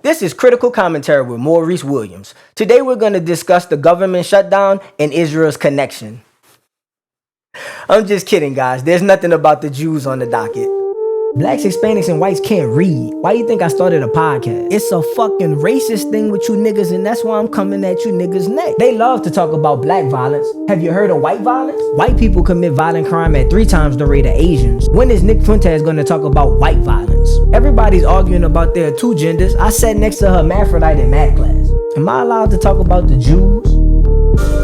This is Critical Commentary with Maurice Williams. Today we're going to discuss the government shutdown and Israel's connection. I'm just kidding, guys. There's nothing about the Jews on the docket. Blacks, Hispanics, and whites can't read. Why you think I started a podcast? It's a fucking racist thing with you niggas, and that's why I'm coming at you niggas next. They love to talk about black violence. Have you heard of white violence? White people commit violent crime at 3 times the rate of Asians. When is Nick Fuentes gonna talk about white violence? Everybody's arguing about their 2 genders. I sat next to a hermaphrodite in math class. Am I allowed to talk about the Jews?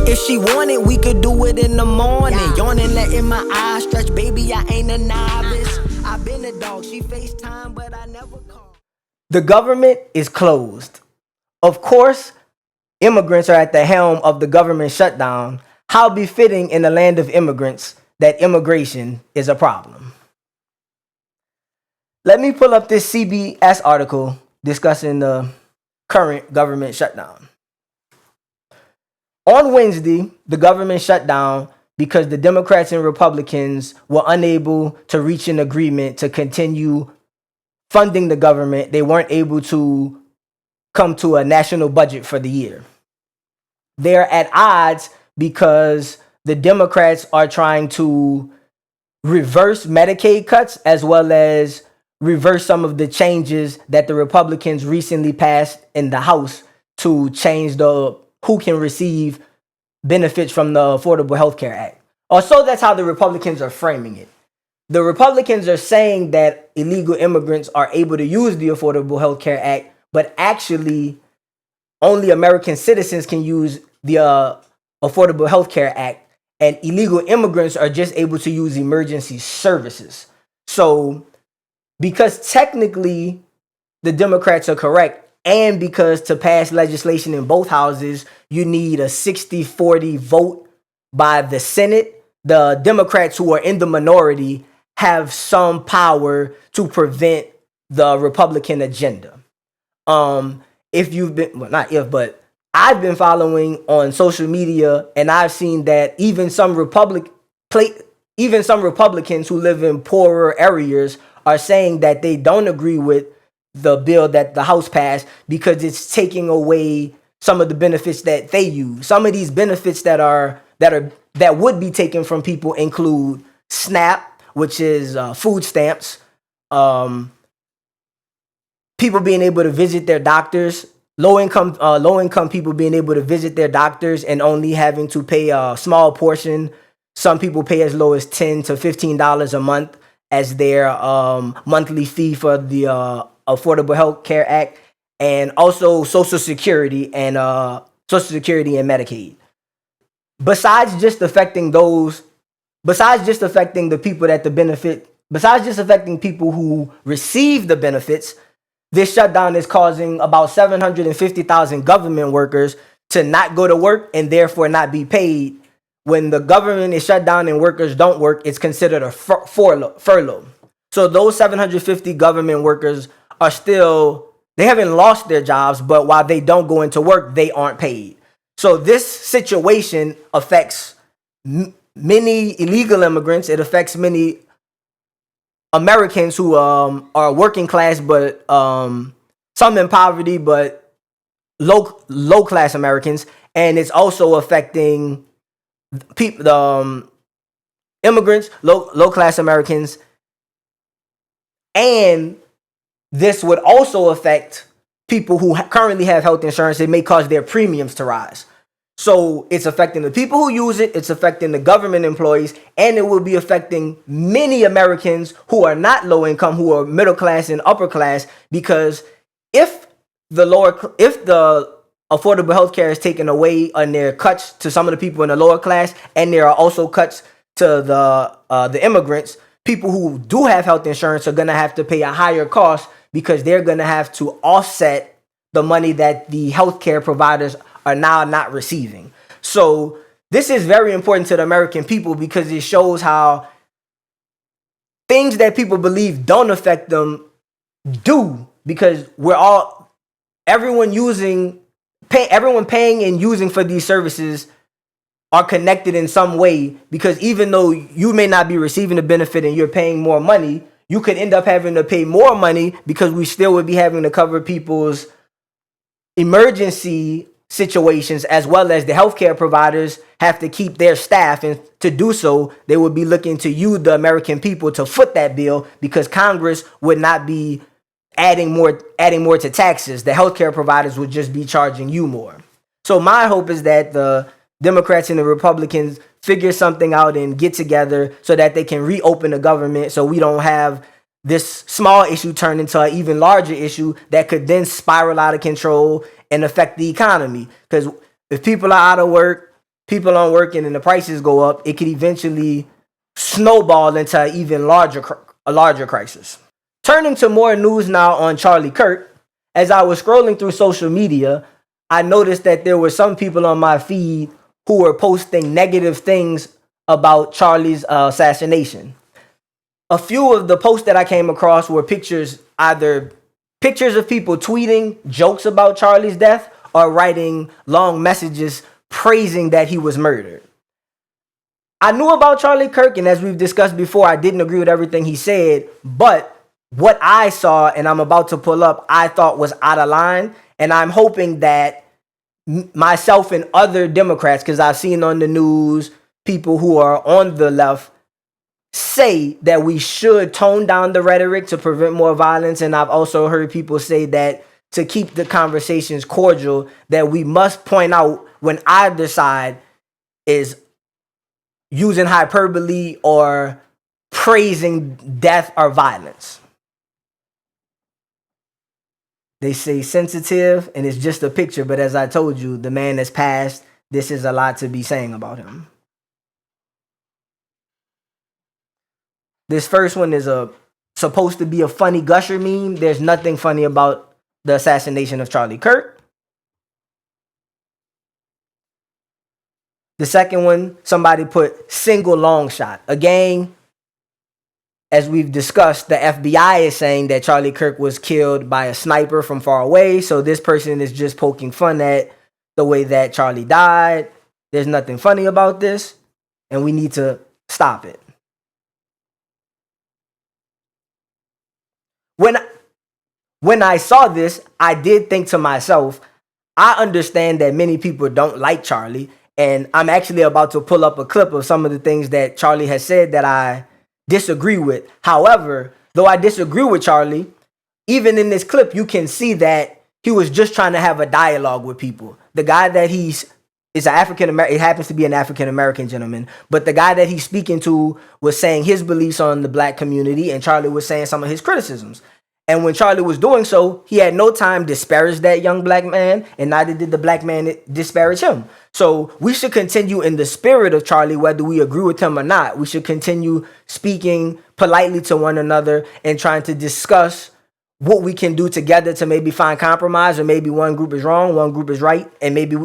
If she wanted, we could do it in the morning. Yawning, letting my eyes stretch. Baby, I ain't a novice. I've been a dog. She FaceTime, but I never call. The government is closed. Of course, immigrants are at the helm of the government shutdown. How befitting in the land of immigrants that immigration is a problem. Let me pull up this CBS article discussing the current government shutdown. On Wednesday, the government shut down because the Democrats and Republicans were unable to reach an agreement to continue funding the government. They weren't able to come to a national budget for the year. They're at odds because the Democrats are trying to reverse Medicaid cuts as well as reverse some of the changes that the Republicans recently passed in the House to change who can receive benefits from the Affordable Health Care Act. Or so that's how the Republicans are framing it. The Republicans are saying that illegal immigrants are able to use the Affordable Health Care Act, but actually only American citizens can use the Affordable Health Care Act, and illegal immigrants are just able to use emergency services. So because technically the Democrats are correct, and because to pass legislation in both houses, you need a 60-40 vote by the Senate, the Democrats who are in the minority have some power to prevent the Republican agenda. If you've been, well, not if, but I've been following on social media, and I've seen that even some Republicans who live in poorer areas are saying that they don't agree with the bill that the House passed because it's taking away some of the benefits that they use. Some of these benefits that would be taken from people include SNAP, which is food stamps, people being able to visit their doctors, low income people being able to visit their doctors and only having to pay a small portion. Some people pay as low as $10 to $15 a month as their monthly fee for the Affordable Health Care Act, and also Social Security and Medicaid. Besides just affecting the people that the benefit, besides just affecting people who receive the benefits, this shutdown is causing about 750,000 government workers to not go to work and therefore not be paid. When the government is shut down and workers don't work, it's considered a furlough. So those 750 government workers they haven't lost their jobs, but while they don't go into work, they aren't paid. So this situation affects many illegal immigrants. It affects many Americans who are working class, but some in poverty, but low class Americans. And it's also affecting people, immigrants, low class Americans, and this would also affect people who currently have health insurance. It may cause their premiums to rise. So it's affecting the people who use it, it's affecting the government employees, and it will be affecting many Americans who are not low income, who are middle class and upper class, because if the affordable health care is taken away and there are cuts to some of the people in the lower class, and there are also cuts to the immigrants, people who do have health insurance are going to have to pay a higher cost because they're going to have to offset the money that the healthcare providers are now not receiving. So this is very important to the American people because it shows how things that people believe don't affect them do, because everyone paying and using for these services are connected in some way, because even though you may not be receiving the benefit and you're paying more money, you could end up having to pay more money because we still would be having to cover people's emergency situations, as well as the healthcare providers have to keep their staff, and to do so, they would be looking to you, the American people, to foot that bill, because Congress would not be adding more to taxes. The healthcare providers would just be charging you more. So my hope is that the Democrats and the Republicans figure something out and get together so that they can reopen the government, so we don't have this small issue turn into an even larger issue that could then spiral out of control and affect the economy. Because if people are out of work, people aren't working, and the prices go up, it could eventually snowball into an even larger crisis. Turning to more news now on Charlie Kirk, as I was scrolling through social media, I noticed that there were some people on my feed who were posting negative things about Charlie's assassination. A few of the posts that I came across were either pictures of people tweeting jokes about Charlie's death or writing long messages praising that he was murdered. I knew about Charlie Kirk, and as we've discussed before, I didn't agree with everything he said, but what I saw, and I'm about to pull up, I thought was out of line, and I'm hoping that myself and other Democrats, because I've seen on the news people who are on the left say that we should tone down the rhetoric to prevent more violence, and I've also heard people say that to keep the conversations cordial, that we must point out when either side is using hyperbole or praising death or violence. They say sensitive, and it's just a picture, but as I told you, the man has passed. This is a lot to be saying about him. This first one is supposed to be a funny gusher meme. There's nothing funny about the assassination of Charlie Kirk. The second one, somebody put single long shot. Again, as we've discussed, the FBI is saying that Charlie Kirk was killed by a sniper from far away. So this person is just poking fun at the way that Charlie died. There's nothing funny about this, and we need to stop it. When I saw this, I did think to myself, I understand that many people don't like Charlie, and I'm actually about to pull up a clip of some of the things that Charlie has said that I disagree with. However, though I disagree with Charlie, even in this clip, you can see that he was just trying to have a dialogue with people. The guy that is an African-American, it happens to be an African-American gentleman, but the guy that he's speaking to was saying his beliefs on the black community, and Charlie was saying some of his criticisms. And when Charlie was doing so, he had no time to disparage that young black man, and neither did the black man disparage him. So we should continue in the spirit of Charlie, whether we agree with him or not. We should continue speaking politely to one another and trying to discuss what we can do together to maybe find compromise, or maybe one group is wrong, one group is right, and maybe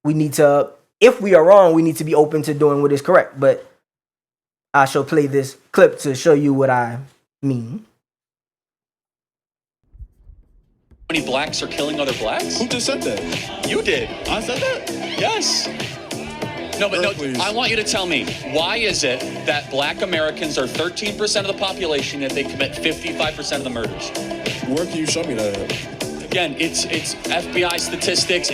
we need to, if we are wrong, we need to be open to doing what is correct. But I shall play this clip to show you what I mean. Many blacks are killing other blacks? Who just said that? You did. I said that? Yes. No, but Please. I want you to tell me, why is it that black Americans are 13% of the population, yet they commit 55% of the murders? Where can you show me that? Again, it's FBI statistics.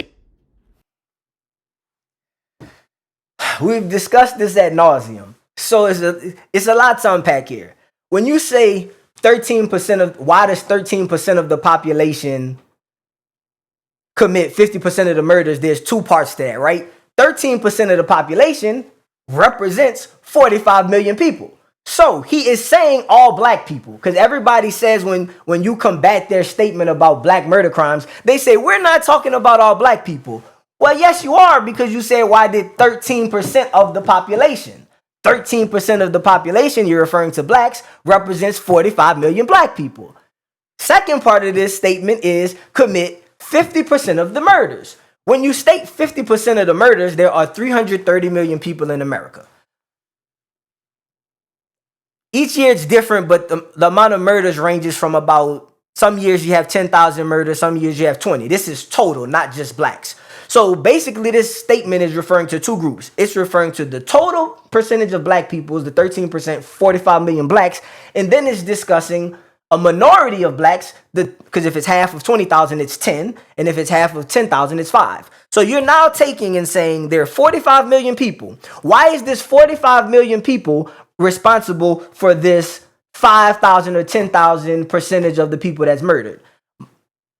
We've discussed this ad nauseum, so it's a lot to unpack here. When you say 13% why does 13% of the population commit 50% of the murders? There's two parts to that, right? 13% of the population represents 45 million people. So he is saying all black people, because everybody says when you combat their statement about black murder crimes, they say, we're not talking about all black people. Well, yes, you are, because you said, why did 13% of the population? 13% of the population, you're referring to blacks, represents 45 million black people. Second part of this statement is commit 50% of the murders. When you state 50% of the murders, there are 330 million people in America. Each year it's different, but the amount of murders ranges from about, some years you have 10,000 murders, some years you have 20. This is total, not just blacks. So basically this statement is referring to two groups. It's referring to the total percentage of black people, the 13%, 45 million blacks, and then it's discussing a minority of blacks, because if it's half of 20,000, it's 10. And if it's half of 10,000, it's 5. So you're now taking and saying there are 45 million people. Why is this 45 million people responsible for this 5,000 or 10,000 percentage of the people that's murdered?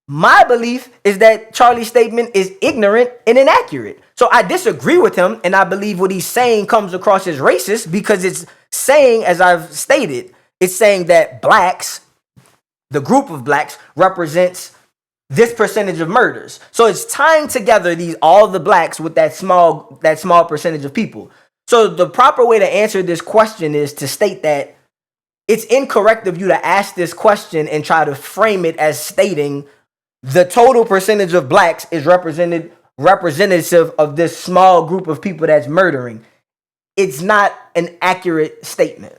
My belief is that Charlie's statement is ignorant and inaccurate. So I disagree with him, and I believe what he's saying comes across as racist because it's saying, as I've stated, it's saying that blacks, the group of blacks, represents this percentage of murders. So it's tying together all the blacks with that small percentage of people. So the proper way to answer this question is to state that it's incorrect of you to ask this question and try to frame it as stating the total percentage of blacks is representative of this small group of people that's murdering. It's not an accurate statement.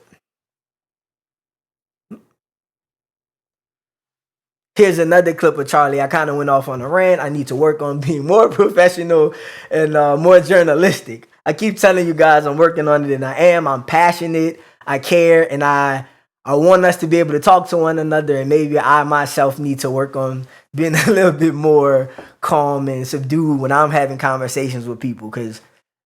Here's another clip of Charlie. I kind of went off on a rant. I need to work on being more professional and more journalistic. I keep telling you guys I'm working on it, and I am. I'm passionate. I care, and I want us to be able to talk to one another, and maybe I myself need to work on being a little bit more calm and subdued when I'm having conversations with people, because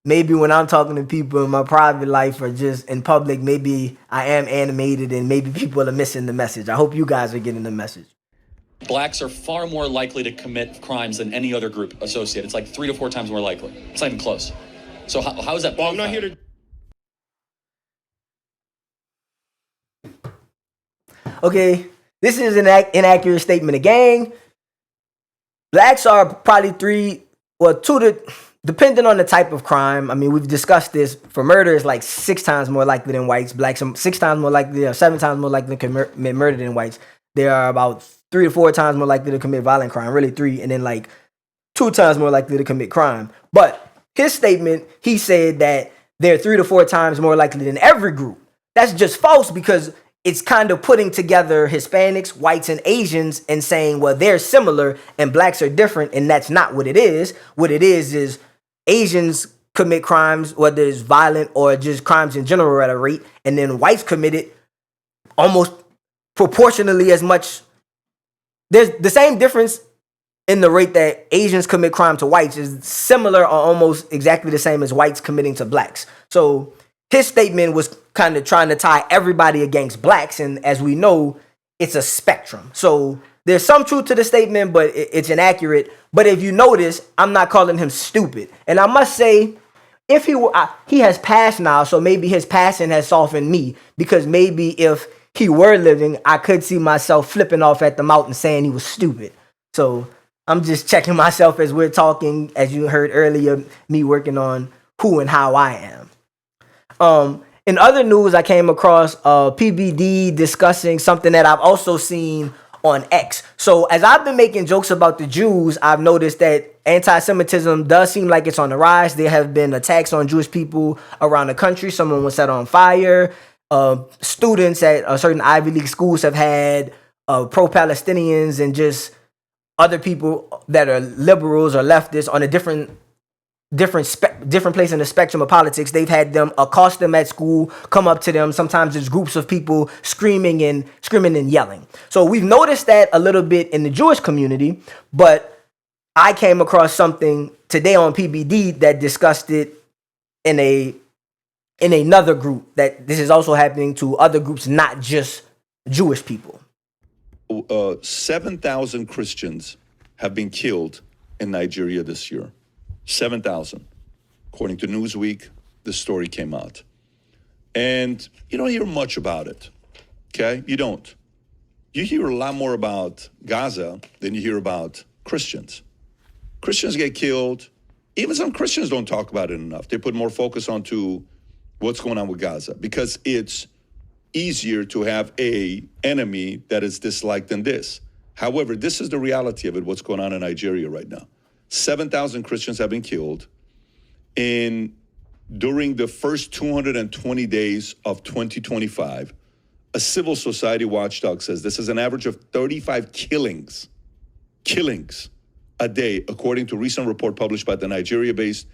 maybe when I'm talking to people in my private life or just in public, maybe I am animated and maybe people are missing the message. I hope you guys are getting the message. Blacks are far more likely to commit crimes than any other group associated. It's like 3 to 4 times more likely. It's not even close. So how is that? Well, I'm not here to... Okay, this is an inaccurate statement again. Blacks are probably 2 to, depending on the type of crime. I mean, we've discussed this. For murder, it's like 6 times more likely than whites. Blacks are 6 times more likely, or 7 times more likely to commit murder than whites. They are about 3 to 4 times more likely to commit violent crime. Really 3, and then like 2 times more likely to commit crime. But his statement, he said that they're 3 to 4 times more likely than every group. That's just false, because it's kind of putting together Hispanics, whites, and Asians and saying, well, they're similar and blacks are different, and that's not what it is. What it is Asians commit crimes, whether it's violent or just crimes in general, at a rate, and then whites commit it almost proportionally as much. There's the same difference in the rate that Asians commit crime to whites is similar or almost exactly the same as whites committing to blacks. So his statement was kind of trying to tie everybody against blacks, and as we know, it's a spectrum. So there's some truth to the statement, but it's inaccurate. But if you notice, I'm not calling him stupid. And I must say, if he has passed now, so maybe his passing has softened me, because maybe if he were living, I could see myself flipping off at the mouth and saying he was stupid. So I'm just checking myself as we're talking, as you heard earlier, me working on who and how I am. In other news, I came across PBD discussing something that I've also seen on X. So as I've been making jokes about the Jews, I've noticed that anti-Semitism does seem like it's on the rise. There have been attacks on Jewish people around the country. Someone was set on fire. Students at certain Ivy League schools have had pro-Palestinians and just other people that are liberals or leftists on a different place in the spectrum of politics. They've had them accost them at school, come up to them. Sometimes there's groups of people screaming and yelling. So we've noticed that a little bit in the Jewish community, but I came across something today on PBD that discussed it in another group, that this is also happening to other groups, not just Jewish people. 7,000 Christians have been killed in Nigeria this year. 7,000. According to Newsweek, the story came out. And you don't hear much about it, okay? You don't. You hear a lot more about Gaza than you hear about Christians. Christians get killed. Even some Christians don't talk about it enough. They put more focus onto what's going on with Gaza, because it's easier to have a enemy that is disliked than this. However, this is the reality of it, what's going on in Nigeria right now. 7,000 Christians have been killed during the first 220 days of 2025. A civil society watchdog says this is an average of 35 killings a day, according to a recent report published by the Nigeria-based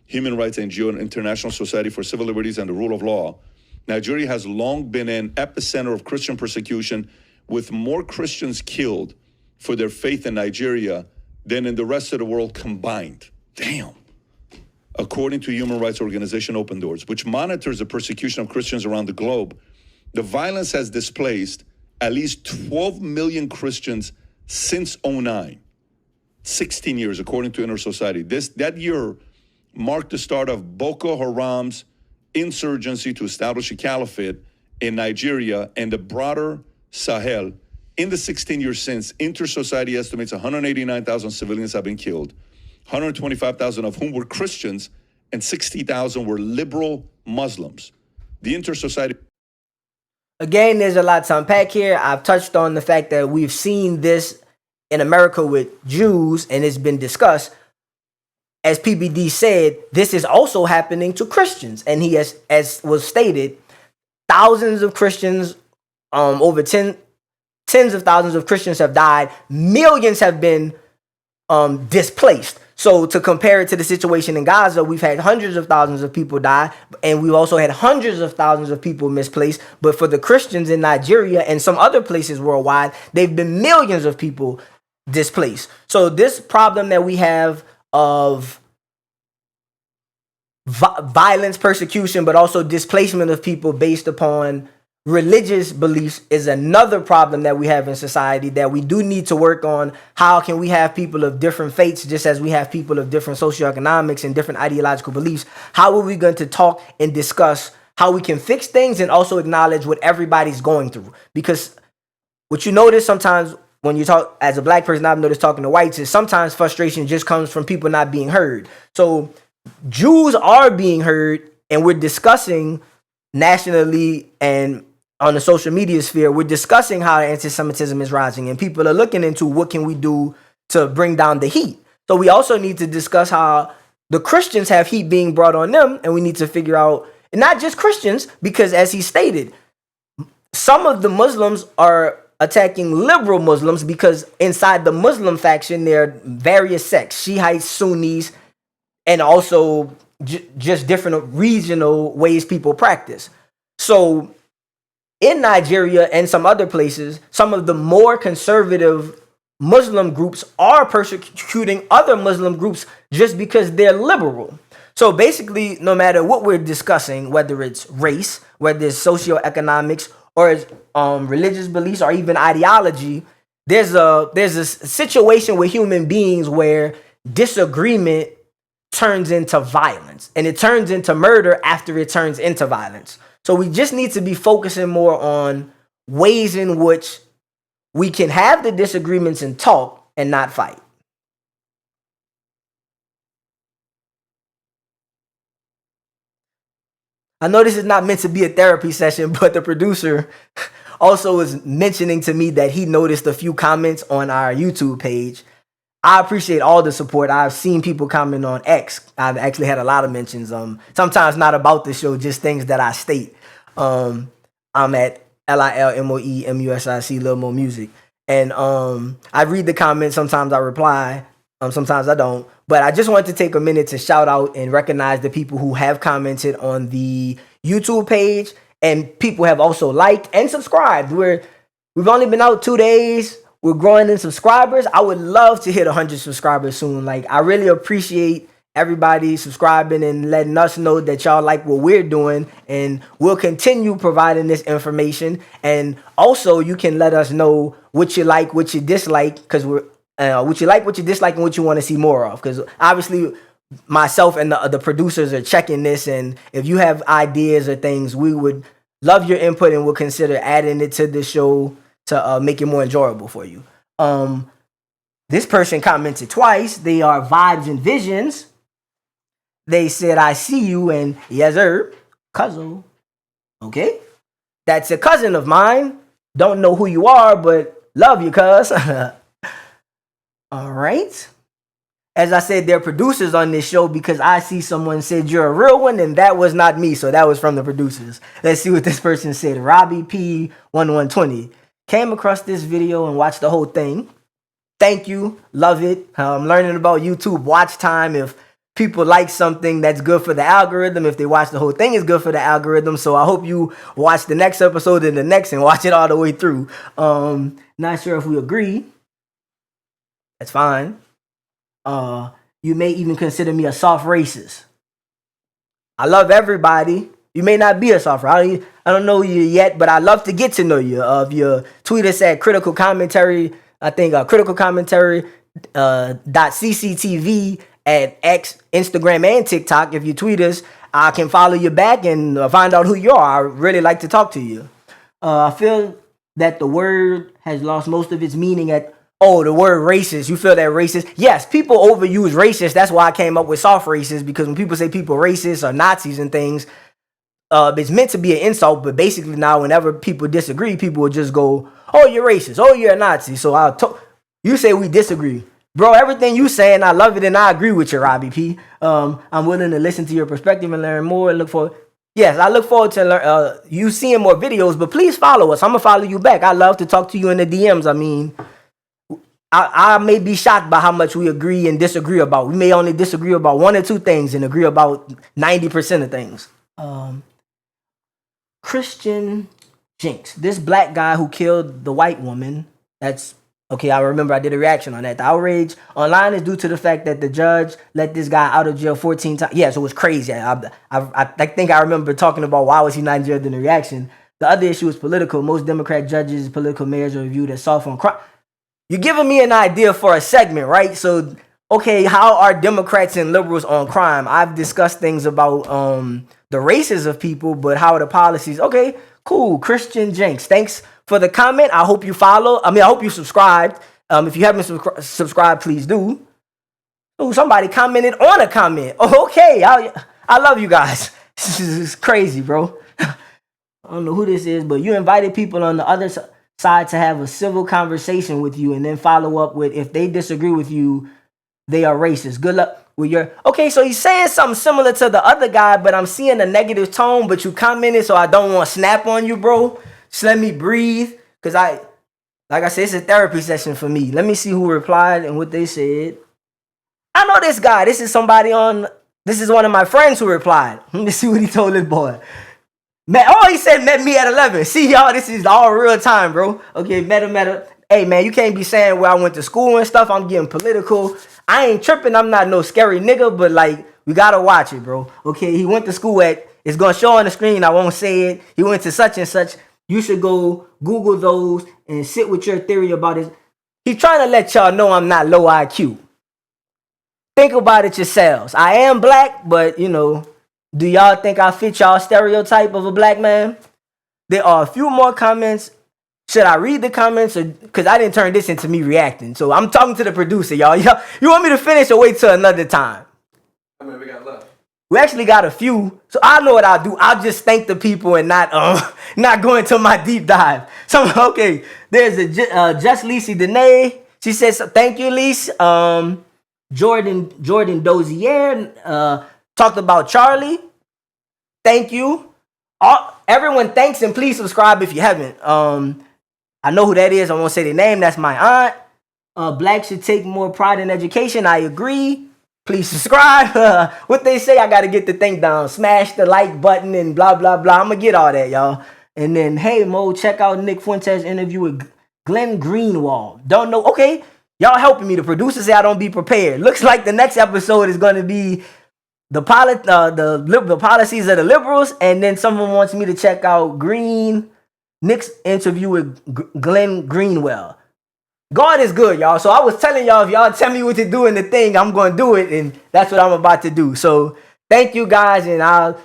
Human Rights NGO and International Society for Civil Liberties and the Rule of Law. Nigeria has long been an epicenter of Christian persecution, with more Christians killed for their faith in Nigeria than in the rest of the world combined. Damn. According to human rights organization Open Doors, which monitors the persecution of Christians around the globe, the violence has displaced at least 12 million Christians since 2009. 16 years, according to Inner Society. That year marked the start of Boko Haram's insurgency to establish a caliphate in Nigeria and the broader Sahel. In the 16 years since, Inter Society estimates 189,000 civilians have been killed, 125,000 of whom were Christians, and 60,000 were liberal Muslims. The Inter Society. Again, there's a lot to unpack here. I've touched on the fact that we've seen this in America with Jews, and it's been discussed. As PBD said, this is also happening to Christians. And he has, as was stated, thousands of Christians, tens of thousands of Christians have died. Millions have been displaced. So to compare it to the situation in Gaza, we've had hundreds of thousands of people die, and we've also had hundreds of thousands of people misplaced. But for the Christians in Nigeria and some other places worldwide, they've been millions of people displaced. So this problem that we have of violence, persecution, but also displacement of people based upon religious beliefs is another problem that we have in society that we do need to work on. How can we have people of different faiths, just as we have people of different socioeconomics and different ideological beliefs? How are we going to talk and discuss how we can fix things and also acknowledge what everybody's going through? Because what you notice sometimes when you talk as a black person, I've noticed talking to whites, is sometimes frustration just comes from people not being heard. So Jews are being heard, and we're discussing nationally and on the social media sphere, we're discussing how anti-Semitism is rising, and people are looking into what can we do to bring down the heat. So we also need to discuss how the Christians have heat being brought on them, and we need to figure out, and not just Christians, because as he stated, some of the Muslims are attacking liberal Muslims because inside the Muslim faction, there are various sects, Shiites, Sunnis, and also just different regional ways people practice. So in Nigeria and some other places, some of the more conservative Muslim groups are persecuting other Muslim groups just because they're liberal. So basically, no matter what we're discussing, whether it's race, whether it's socioeconomics, or it's religious beliefs, or even ideology, there's a situation with human beings where disagreement turns into violence, and it turns into murder after it turns into violence. So we just need to be focusing more on ways in which we can have the disagreements and talk and not fight. I know this is not meant to be a therapy session, but the producer also was mentioning to me that he noticed a few comments on our YouTube page. I appreciate all the support. I've seen people comment on X. I've actually had a lot of mentions. Sometimes not about the show, just things that I state. I'm at LILMOEMUSIC, Lil Mo Music. And I read the comments. Sometimes I reply. Sometimes I don't. But I just wanted to take a minute to shout out and recognize the people who have commented on the YouTube page. And people have also liked and subscribed. We've only been out 2 days. We're growing in subscribers. I would love to hit 100 subscribers soon. Like, I really appreciate everybody subscribing and letting us know that y'all like what we're doing, and we'll continue providing this information. And also, you can let us know what you like, what you dislike, because we're what you like, what you dislike, and what you want to see more of. Because obviously, myself and the producers are checking this, and if you have ideas or things, we would love your input, and we'll consider adding it to the show to make it more enjoyable for you. This person commented twice. They are Vibes and Visions. They said, I see you, and yes, sir, cousin. Okay. That's a cousin of mine. Don't know who you are, but love you, cuz. All right. As I said, they're producers on this show because I see someone said you're a real one, and that was not me. So that was from the producers. Let's see what this person said. Robbie P1120 came across this video and watched the whole thing. Thank you. Love it. I'm learning about YouTube watch time. If people like something that's good for the algorithm. If they watch the whole thing, it's good for the algorithm. So I hope you watch the next episode and the next and watch it all the way through. Not sure if we agree. That's fine. You may even consider me a soft racist. I love everybody. You may not be a soft racist. I don't know you yet, but I love to get to know you. If you tweet us at critical commentary, I think critical commentary .cctv at X, Instagram, and TikTok. If you tweet us, I can follow you back and find out who you are. I really like to talk to you. I feel that the word has lost most of its meaning at, the word racist. You feel that racist? Yes, people overuse racist. That's why I came up with soft racist, because when people say people racist or Nazis and things, it's meant to be an insult, but basically now whenever people disagree, people will just go, oh, you're racist. Oh, you're a Nazi. So you say we disagree. Bro, everything you saying, I love it and I agree with you, Robbie P. I'm willing to listen to your perspective and learn more. I look forward to you seeing more videos, but please follow us. I'm going to follow you back. I love to talk to you in the DMs. I mean, I may be shocked by how much we agree and disagree about. We may only disagree about 1 or 2 things and agree about 90% of things. Christian Jinx, this black guy who killed the white woman, that's okay. I remember I did a reaction on that. The outrage online is due to the fact that the judge let this guy out of jail 14 times. Yeah, so it was crazy. I think I remember talking about why was he not in jail in the reaction. The other issue is political. Most Democrat judges, political mayors are viewed as soft on crime. You're giving me an idea for a segment, right? So, okay, how are Democrats and liberals on crime? I've discussed things about the races of people, but how are the policies? Okay, cool. Christian Jinx, thanks for the comment. I hope you follow. I hope you subscribed. If you haven't subscribed, please do. Oh, somebody commented on a comment. Oh, okay. I love you guys. This is crazy, bro. I don't know who this is, but you invited people on the other side to have a civil conversation with you and then follow up with, if they disagree with you, they are racist. Good luck with your... Okay, so he's saying something similar to the other guy, but I'm seeing a negative tone, but you commented, so I don't want to snap on you, bro. Just let me breathe, because like I said, it's a therapy session for me. Let me see who replied and what they said. I know this guy. This is one of my friends who replied. Let me see what he told this boy. He said met me at 11. See, y'all, this is all real time, bro. Okay, met him. Hey, man, you can't be saying where I went to school and stuff. I'm getting political. I ain't tripping. I'm not no scary nigga, but, like, we got to watch it, bro. Okay, he went to school it's going to show on the screen. I won't say it. He went to such and such. You should go Google those and sit with your theory about it. He's trying to let y'all know I'm not low IQ. Think about it yourselves. I am black, but, do y'all think I fit y'all stereotype of a black man? There are a few more comments. Should I read the comments? Because I didn't turn this into me reacting. So I'm talking to the producer, y'all. You want me to finish or wait till another time? How many we got left? We actually got a few. So I know what I'll do. I'll just thank the people and not go into my deep dive. So, okay, there's a Just Lisi Dene. She says, thank you, Lise. Jordan Dozier talked about Charlie. Thank you. Everyone thanks, and please subscribe if you haven't. I know who that is. I won't say their name. That's my aunt. Black should take more pride in education. I agree. Please subscribe. What they say, I got to get the thing down. Smash the like button and blah, blah, blah. I'm going to get all that, y'all. And then, hey, Mo, check out Nick Fuentes' interview with Glenn Greenwald. Don't know. Okay, y'all helping me. The producers say I don't be prepared. Looks like the next episode is going to be the policies of the liberals, and then someone wants me to check out Nick's interview with Glenn Greenwell. God is good, y'all. So I was telling y'all, if y'all tell me what to do in the thing, I'm going to do it, and that's what I'm about to do. So thank you guys, and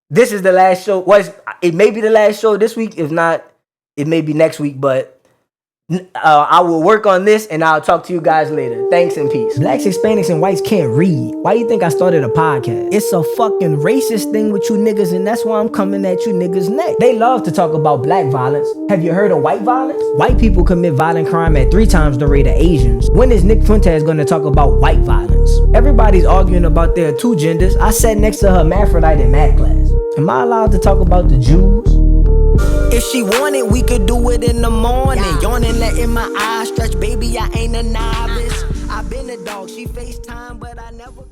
this is the last show. It may be the last show this week. If not, it may be next week, but I will work on this, and I'll talk to you guys later. Thanks and peace. Blacks, Hispanics, and whites can't read. Why do you think I started a podcast? It's a fucking racist thing with you niggas, and that's why I'm coming at you niggas next. They love to talk about black violence. Have you heard of white violence? White people commit violent crime at 3 times the rate of Asians. When is Nick Fuentes going to talk about white violence? Everybody's arguing about there are 2 genders. I sat next to her hermaphrodite in math class. Am I allowed to talk about the Jews? If she wanted, we could do it in the morning. Yawning, letting my eyes stretch. Baby, I ain't a novice. I've been a dog. She FaceTime, but I never...